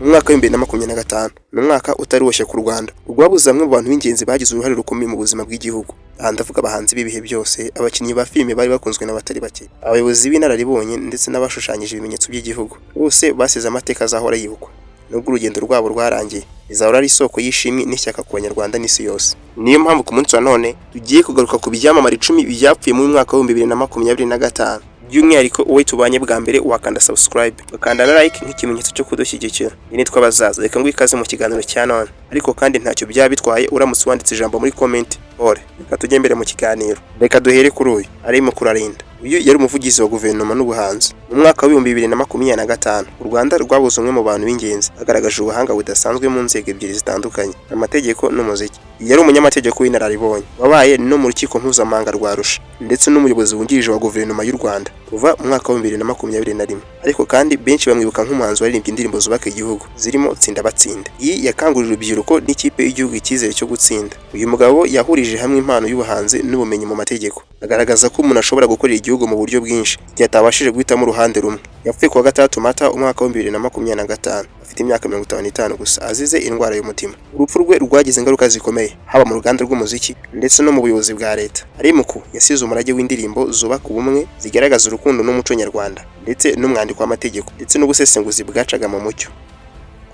mu mwaka wa 2025 ni umwaka utarushye ku Rwanda rwabuze bamwe mu bantu b'ingenzi bagize uruhare rukomeye mu buzima bw'igihugu. Aha ndavuga abahanzi b'ibihe byose, abakinnyi ba filime bari bakunzwe n'abatari bake, abayobozi b'inararibonye ndetse n'abashushanyije ibimenyetso by'igihugu, bose basize amateka azahora yibukwa. Nubwo urugendo rwabo rwarangiye, bizahora ari isoko y'ishimwe n'ishyaka ku banyarwanda n'isi yose. Niyo mpamvu ku munsi wa none tugiye kugaruka ku byamamare 10 byapfuye mu mwaka wa 2025. By'umwihariko uwe tubanye bwa mbere wakanda subscribe, bakanda na like nk'ikimenyetso cyo kudushyigikira. Ni twabazaza, reka ngwikaze mu kiganiro cya none. Ariko kandi ntacyo byaba bitwaye uramutse wanditse ijambo muri comment. Reka tujye mbere mu kiganiro. Reka duhere kuri uyu arimo kurarinda. Uyu yari umuvugizi wa guverinoma n'ubuhanzi. Mu mwaka wa 2025 u Rwanda rwabuze umwe mu bantu b'ingenzi agaragaje ubuhanga budasanzwe mu nzego ebyiri zitandukanye, amategeko n'umuziki. Yari umunyamategeko w'inararibonye, wabaye no mu rukiko mpuzamahanga rwa Arusha, ndetse n'umuyobozi wungirije wa guverinoma y'u Rwanda kuva mu mwaka wa 2021. Ariko kandi benshi bamwibuka nk'umuhanzi waririmbye indirimbo zubaka igihugu zirimo Tsinda Batsinda. Iyi yakangurira urubyiruko n'ikipe y'igihugu icyizere cyo gutsinda. Uyu mugabo yahurije hamwe impano y'ubuhanzi n'ubumenyi mu mategeko, agaragaza ko umuntu ashobora gukorera igihugu mu buryo bwinshi igihe atabashije guhitamo uruhande rumwe. Yapfuye kuwa 6 Mata umwaka wa 2025 afite imyaka 55 gusa, azize indwara y'umutima. Urupfu rwe rwagize ingaruka zikomeye haba mu ruganda rw'umuziki ndetse no mu buyobozi bwa leta. Arimuku yasize umurage w'indirimbo zubaka ubumwe, zigaragaza urukundo n'umuco nyarwanda, ndetse n'umwandiko w'amategeko ndetse n'ubusesenguzi bwacaga mu mucyo.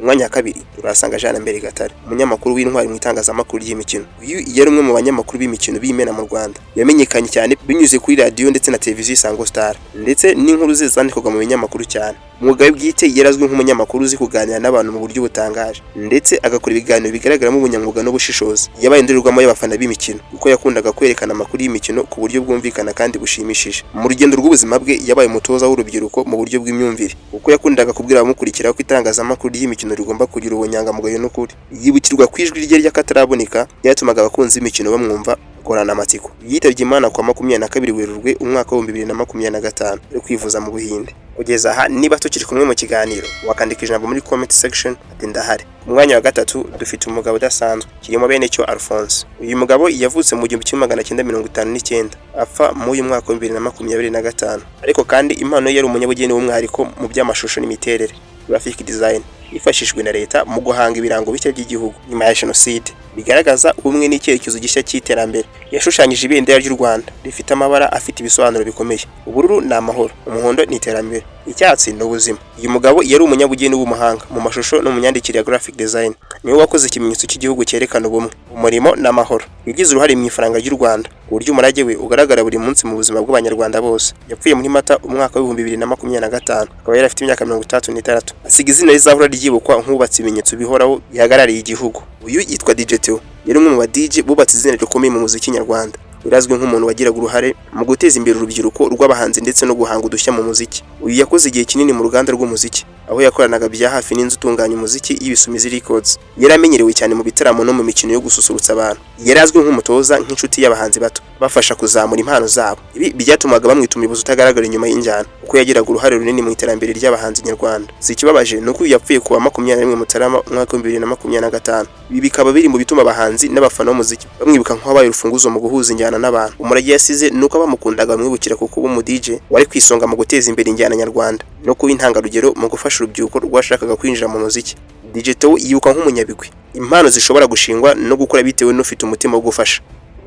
Umwanya wa kabiri turasanga Jean Mbere Gatare, umunyamakuru w'intwari mu itangazamakuru ry'imikino. Uyu yari umwe mu banyamakuru b'imikino b'imena mu Rwanda, yamenyekanye cyane binyuze kuri radio ndetse na televiziyo Isango Star, ndetse n'inkuru ze zandikwaga mu binyamakuru cyane. Umwuga we bwite yarazwi nk'umunyamakuru uzi kuganira n'abantu mu buryo butangaje, ndetse agakora ibiganiro bigaragaramo ubunyamwuga n'ubushishozi. Yabaye indorerwamo y'abafana b'imikino kuko yakundaga kwerekana amakuru y'imikino ku buryo bwumvikana kandi bushimishije. Mu rugendo rw'ubuzima bwe yabaye umutoza w'urubyiruko mu buryo bw'imyumvire, kuko yakundaga kubwira abamukurikira ko itangazamakuru ry'imikino rigomba kugira ubunyangamugayo n'ukuri. Yibukirwa ku ijwi rye ry'akataraboneka ryatumaga abakunzi b'imikino bamwumva korana amatsiko. Yitabye Imana kwa 22 Werurwe umwaka wa 2025 ari kwivuza mu Buhinde. Kugeza aha niba tukiri kumwe mu kiganiro wakandika ijambo muri comment section ati ndahari. Ku mwanya wa gatatu dufite umugabo udasanzwe kirimo bene cyo Alphonse. Uyu mugabo yavutse mu 1959 apfa mu uyu mwaka wa 2025. Ariko kandi impano ye yari umunyabugeni w'umwihariko mu by'amashusho n'imiterere, graphic design, yifashishwe na leta mu guhanga ibirango bishya by'igihugu nyuma ya jenoside, bigaragaza ubumwe n'icyerekezo gishya cy'iterambere. Yashushanyije ibendera ry'u Rwanda rifite amabara afite ibisobanuro bikomeye. Ubururu ni amahoro, umuhondo ni iterambere, icyatsi ni ubuzima. Uyu mugabo yari umunyabugeni w'umuhanga mu mashusho no mu myandikire ya graphic design. Niwe wakoze ikimenyetso cy'igihugu cyerekana ubumwe, umurimo n'amahoro. Yagize uruhare mu ifaranga ry'u Rwanda ku buryo umurage we ugaragara buri munsi mu buzima bw'abanyarwanda bose. Yapfuye muri Mata umwaka wa 2025 akaba yari afite imyaka 36. Asiga izina rizahora ryibukwa nk'ubatse ibimenyetso bihoraho bihagarariye igihugu. Uyu yitwa DJ Theo, yari umwe mu ba DJ bubatse izina rikomeye mu muziki nyarwanda. Birazwi nk'umuntu wagiraga uruhare mu guteza imbere urubyiruko rw'abahanzi ndetse no guhanga udushya mu muziki. Uyu yakoze igihe kinini mu ruganda rw'umuziki, aho yakoranaga bya hafi n'inzu itunganya umuziki y'Ibisumizi Records. Yari amenyerewe cyane mu bitaramo no mu mikino yo gususurutsa abantu. Yari azwi nk'umutoza nk'inshuti y'abahanzi bato, bafasha kuzamura impano zabo. Ibi byatumaga bamwita umuyobozi utagaragara inyuma y'injyana, kuko yagiraga uruhare runini mu iterambere ry'abahanzi nyarwanda. Si ikibabaje nuko uyu yapfuye kuwa 21 Mutarama umwaka wa 2025. Ibi bikaba biri mu bituma abahanzi n'abafana b'umuziki bamwibuka nk'abaye urufunguzo mu guhuza injyana n'abantu. Umurage yasize nuko abamukundaga bamwibukira kuko ubu mu DJ wari kwisonga mu guteza imbere injyana nyarwanda no kuba intangarugero mu gufasha urubyiruko rwashakaga kwinjira mu muziki. DJ Theo yibuka nk'umunyabigwi, impano zishobora gushingwa no gukora bitewe n'ufite umutima wo gufasha.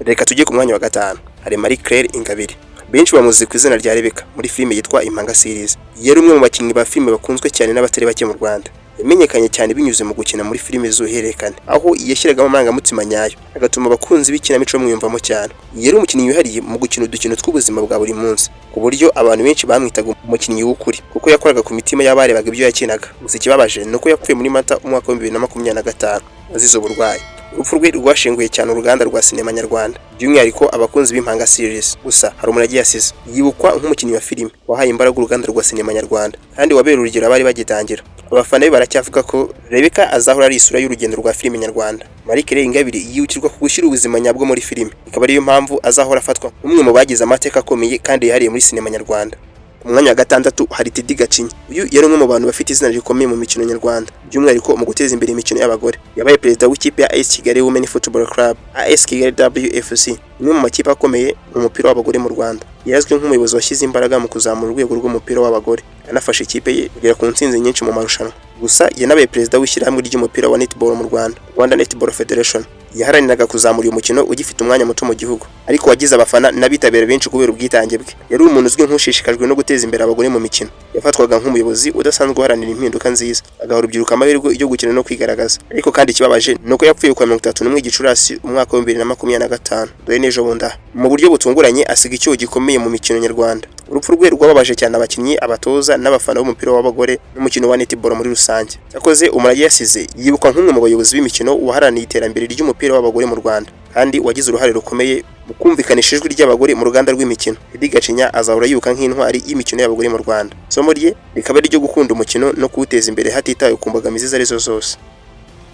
Reka tujye ku mwanya wa gatanu, hari Marie Claire Ingabire. Benshi bamuzi ku izina rya Rebecca muri filime yitwa Impanga series. Yari umwe mu bakinnyi ba filime bakunzwe cyane n'abatari bake mu Rwanda. Yamenyekanye cyane binyuze mu gukina muri filime z'uhererekane, aho yashyiragamo amarangamutima nyayo agatuma abakunzi b'ikinamico bamwiyumvamo cyane. Yari umukinnyi wihariye mu gukina udukino tw'ubuzima bwa buri munsi, ku buryo abantu benshi bamwitaga umukinnyi w'ukuri kuko yakoraga ku mitima y'abarebaga ibyo yakinaga. Gusa ikibabaje nuko yapfuye muri Mata umwaka wa 2025 azize uburwayi. Urupfu rwe rwashenguye cyane uruganda rwa sinema nyarwanda, by'umwihariko abakunzi b'Impanga series. Gusa hari umurage yasize, yibukwa nk'umukinnyi wa filime wahaye imbaraga uruganda rwa sinema nyarwanda kandi wabera urugero abari bagitangira. Abafana be baracyavuga ko Rebecca azahora ari isura y'urugendo rwa filime nyarwanda. Marie Claire Ingabire yibukirwa ku gushyira ubuzima nyabwo muri filime, ikaba ariyo mpamvu azahora afatwa nk'umwe mu bagize amateka akomeye kandi yahariye muri sinema nyarwanda. Ku mwanya wa gatandatu hari Teddy Gacinya. Uyu yari umwe mu bantu bafite izina rikomeye mu mikino nyarwanda, by'umwihariko mu guteza imbere imikino y'abagore. Yabaye perezida w'ikipe ya AS Kigali Women Football Club, AS Kigali WFC, imwe mu makipe akomeye mu mupira w'abagore mu Rwanda. Yazwi nk'umuyobozi washyize imbaraga mu kuzamura urwego rw'umupira w'abagore, anafasha ikipe ye kugera ku ntsinzi nyinshi mu marushanwa. gusa yanabaye perezida w'ishyirahamwe ry'umupira wa netball mu Rwanda, Rwanda Netball Federation. Yaharaniraga kuzamura uyu mukino ugifite umwanya muto mu gihugu, ariko wagize abafana n'abitabira benshi kubera ubwitange bwe. Yari umuntu uzwi nk'ushishikajwe no guteza imbere abagore mu mikino. Yafatwaga nk'umuyobozi udasanzwe uharanira impinduka nziza, agaha urubyiruko amahirwe yo gukina no kwigaragaza. Ariko kandi ikibabaje ni uko yapfuye ku 31 Gicurasi umwaka wa 2025, dore n'ejo bundi mu buryo butunguranye asiga icyuho gikomeye mu mikino nyarwanda. Urupfu rwe rwababaje cyane abakinnyi, abatoza n'abafana b'umupira w'abagore n'umukino wa netball muri rusange. Cyakoze umurage yasize yibukwa nk'umwe mu bayobozi b'imikino waharaniye iterambere ry'umupira w'abagore mu Rwanda, kandi wagize uruhare rukomeye mu kumvikanisha ijwi ry'abagore mu ruganda rw'imikino. Eddy Gacinya azahora yibuka nk'intwari y'imikino y'abagore mu Rwanda. Isomo rye rikaba ari ryo gukunda umukino no kuwuteza imbere hatitawe ku mbogamizi izo arizo zose.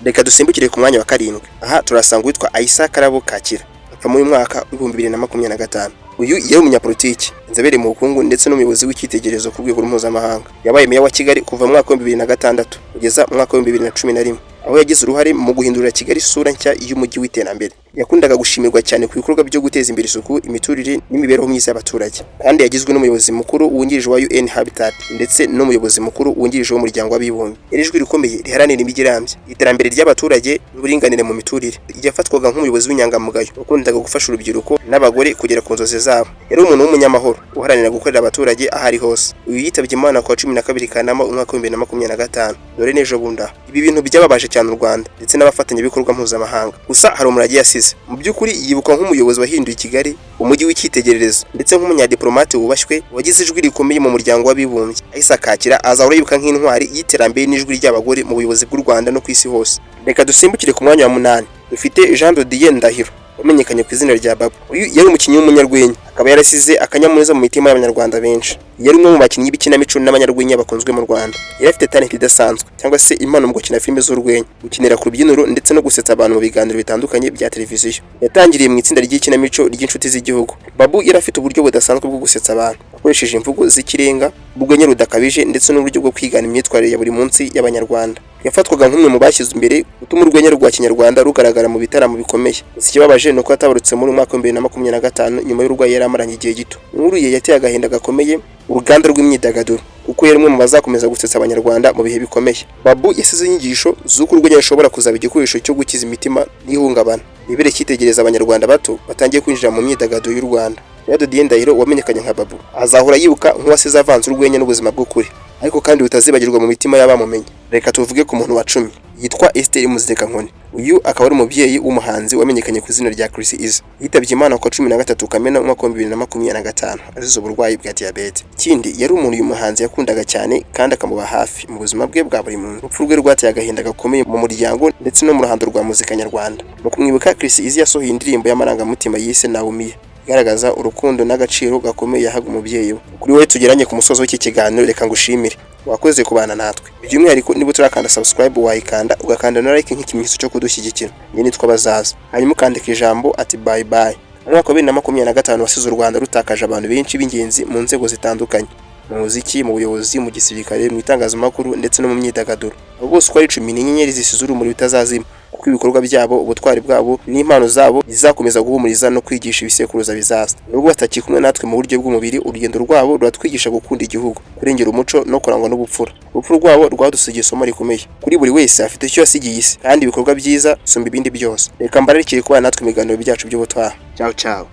Reka dusimbukire ku mwanya wa 7. Aha turasanga witwa Aissa Karabo Kakira, apfa mu mwaka wa 2025. Uyu yari umunyapolitiki, inzobere mu bukungu ndetse n'umuyobozi w'icyitegererezo ku rwego mpuzamahanga. Yabaye meya wa Kigali kuva mu mwaka wa 2006 kugeza mu mwaka wa 2011, aho yagize uruhare mu guhindura Kigali isura nshya y'umujyi w'iterambere. Yakundaga gushimirwa cyane ku bikorwa byo guteza imbere isuku, imiturire n'imibereho myiza y'abaturage, kandi yagizwe n'umuyobozi mukuru wungirije wa UN Habitat ndetse n'umuyobozi mukuru wungirije w'umuryango w'abibumbye. Iri jwi rikomeye riharanira imijyi irambye, iterambere ry'abaturage n'uburinganire mu miturire. Yafatwaga nk'umuyobozi w'inyangamugayo wakundaga gufasha urubyiruko n'abagore kugera ku nzozi zabo. Yari umuntu w'umunyamahoro uharanira gukorera abaturage ahari hose. Uyu yitabye Imana ku wa 12 Kanama umwaka wa 2025, dore n'ejo bundi. Ibi bintu byababaje cyane u Rwanda ndetse n'abafatanyabikorwa mpuzamahanga. Gusa hari umurage yasize. Mu by'ukuri yibukwa nk'umuyobozi wahinduye Kigali umujyi w'icyitegererezo ndetse nk'umunyadiplomate wubashywe wagize ijwi rikomeye mu muryango w'abibumbye. Aissa Kakira azahora yibuka nk'intwari y'iterambere n'ijwi ry'abagore mu buyobozi bw'u Rwanda no ku isi hose. Reka dusimbukire ku mwanya wa 8. Dufite Jean de Dieu Ndahiro, wamenyekanye ku izina rya Babu. Uyu yari umukinnyi w'umunyarwenya, akaba yarasize akanyamuneza mu mitima y'abanyarwanda benshi. Yari umwe mu bakinnyi b'ikinamico n'abanyarwenya bakunzwe mu Rwanda. Yari afite talent idasanzwe cyangwa se impano mu gukina filime z'urwenya, gukinira ku rubyiniro ndetse no gusetsa abantu mu biganiro bitandukanye bya televiziyo. Yatangiriye mu itsinda ry'ikinamico ry'inshuti z'igihugu. Babu yari afite uburyo budasanzwe bwo gusetsa abantu, akoresheje imvugo z'ikirenga, ubwenge rudakabije ndetse n'uburyo bwo kwigana imyitwarire ya buri munsi y'abanyarwanda. Yafatwaga nk'umwe mu bashyizwe imbere gutuma urwenya rwa Kinyarwanda rugaragara mu bitaramo bikomeye. Ikibabaje ni uko yatabarutse muri mwaka wa 2025 nyuma y'urwaye yari amaranye igihe gito. Inkuru ye yateye agahinda gakomeye uruganda rw'imyidagaduro, kuko yari umwe mu bazakomeza gusetsa abanyarwanda mu bihe bikomeye. Babu yasize inyigisho z'uko urwenya rushobora kuzaba igikoresho cyo gukiza imitima n'ihungabana. Nibere cyitegereza abanyarwanda bato batangiye kwinjira mu myidagaduro y'u Rwanda. Jean de Dieu Ndahiro wamenyekanye nka Babu azahora yibuka nk'uwasize avanze urwenya n'ubuzima bw'ukuri, ariko kandi butazibagirwa mu mitima y'abamumenye. Reka tuvuge ku muntu wa 10 yitwa Esther Muzekankoni. Uyu akaba ari umubyeyi w'umuhanzi wamenyekanye ku izina rya Chris Easy. Yitabye Imana ku 13 Kamena umwaka wa 2025 azize uburwayi bwa diabete. Ikindi yari umuntu uyu muhanzi yakundaga cyane kandi akamuba hafi mu buzima bwe bwa buri munsi. Urupfu rwe rwateye agahinda gakomeye mu muryango ndetse no mu ruhando rwa muzika nyarwanda. Mu kumwibuka, Chris Easy yasohoye indirimbo y'amarangamutima yise Nawumiye, igaragaza urukundo n'agaciro gakomeye yahaga umubyeyi we. Kuri wowe tugeranye ku musozo w'iki kiganiro, reka ngushimire wakoze kubana natwe. By'umwihariko niba turakanda subscribe wayikanda, ugakanda na like nk'ikimenyetso cyo kudushyigikira. Njye nitwa Bazaza, hanyuma ukandika ijambo ati bye bye. Mu mwaka wa 2025 wasize u Rwanda rutakaje abantu benshi b'ingenzi mu nzego zitandukanye, mu muziki, mu buyobozi, mu gisirikare, mu itangazamakuru ndetse no mu myidagaduro. Abo bose uko ari 10 ni inyenyeri zisize urumuri bitazazima, kuko ibikorwa byabo, ubutwari bwabo n'impano zabo bizakomeza guhumuriza no kwigisha ibisekuruza bizaza. Nubwo bataki kumwe natwe mu buryo bw'umubiri, urugendo rwabo ruratwigisha gukunda igihugu, kurengera umuco no kurangwa n'ubupfura. Urupfu rwabo rwadusigiye isomo rikomeye. Kuri buri wese afite icyo yasigiye isi, kandi ibikorwa byiza sumba ibindi byose. Reka mbararikire kubana natwe mu biganiro byacu by'ubutaha. Ciao ciao.